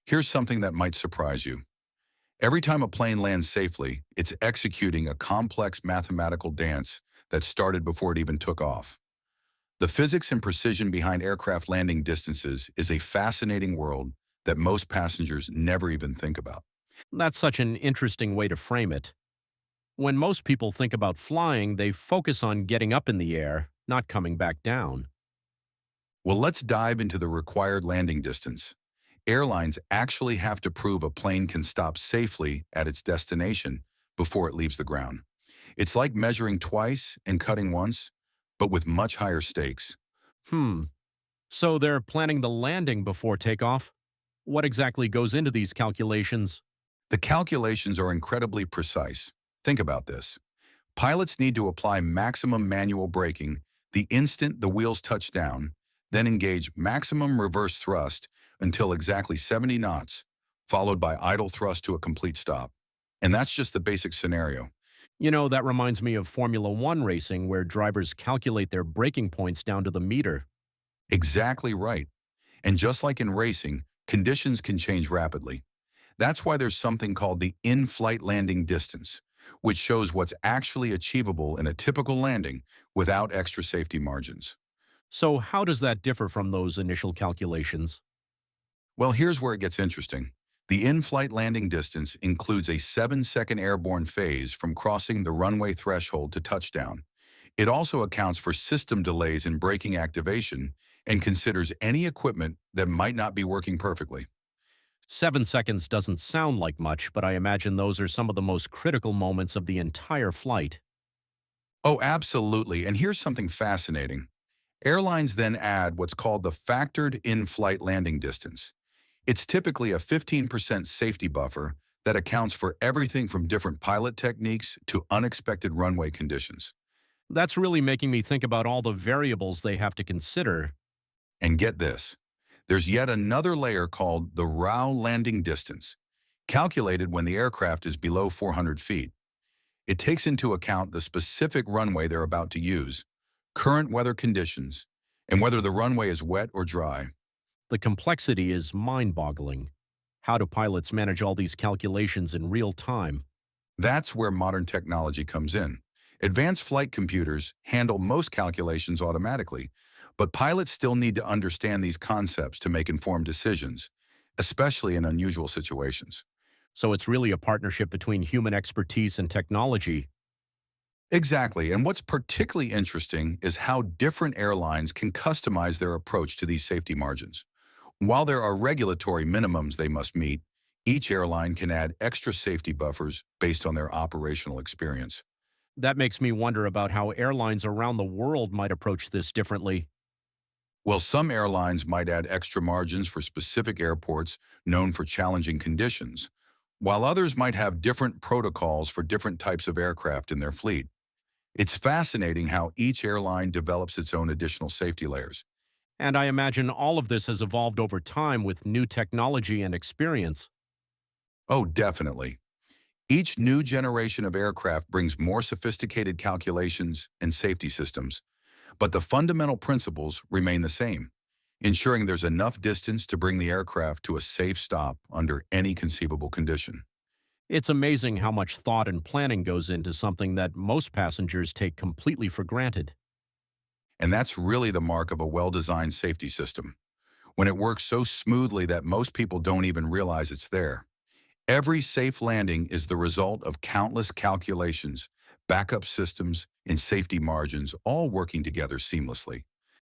Here's something that might surprise you. Every time a plane lands safely, it's executing a complex mathematical dance that started before it even took off. The physics and precision behind aircraft landing distances is a fascinating world that most passengers never even think about. That's such an interesting way to frame it. When most people think about flying, they focus on getting up in the air, not coming back down. Well, let's dive into the required landing distance. Airlines actually have to prove a plane can stop safely at its destination before it leaves the ground. It's like measuring twice and cutting once, but with much higher stakes. Hmm. So they're planning the landing before takeoff? What exactly goes into these calculations? The calculations are incredibly precise. Think about this. Pilots need to apply maximum manual braking the instant the wheels touch down, then engage maximum reverse thrust until exactly 70 knots, followed by idle thrust to a complete stop. And that's just the basic scenario. That reminds me of Formula One racing, where drivers calculate their braking points down to the meter. Exactly right. And just like in racing, conditions can change rapidly. That's why there's something called the in-flight landing distance, which shows what's actually achievable in a typical landing without extra safety margins. So, how does that differ from those initial calculations? Well, here's where it gets interesting. The in-flight landing distance includes a 7-second airborne phase from crossing the runway threshold to touchdown. It also accounts for system delays in braking activation and considers any equipment that might not be working perfectly. 7 seconds doesn't sound like much, but I imagine those are some of the most critical moments of the entire flight. Oh, absolutely. And here's something fascinating. Airlines then add what's called the factored in-flight landing distance. It's typically a 15% safety buffer that accounts for everything from different pilot techniques to unexpected runway conditions. That's really making me think about all the variables they have to consider. And get this, there's yet another layer called the RAW landing distance, calculated when the aircraft is below 400 feet. It takes into account the specific runway they're about to use, current weather conditions, and whether the runway is wet or dry. The complexity is mind boggling. How do pilots manage all these calculations in real time? That's where modern technology comes in. Advanced flight computers handle most calculations automatically, but pilots still need to understand these concepts to make informed decisions, especially in unusual situations. So it's really a partnership between human expertise and technology. Exactly, and what's particularly interesting is how different airlines can customize their approach to these safety margins. While there are regulatory minimums they must meet, each airline can add extra safety buffers based on their operational experience. That makes me wonder about how airlines around the world might approach this differently. While some airlines might add extra margins for specific airports known for challenging conditions, while others might have different protocols for different types of aircraft in their fleet. It's fascinating how each airline develops its own additional safety layers. And I imagine all of this has evolved over time with new technology and experience. Oh, definitely. Each new generation of aircraft brings more sophisticated calculations and safety systems, but the fundamental principles remain the same, ensuring there's enough distance to bring the aircraft to a safe stop under any conceivable condition. It's amazing how much thought and planning goes into something that most passengers take completely for granted. And that's really the mark of a well-designed safety system, when it works so smoothly that most people don't even realize it's there. Every safe landing is the result of countless calculations, backup systems, and safety margins all working together seamlessly.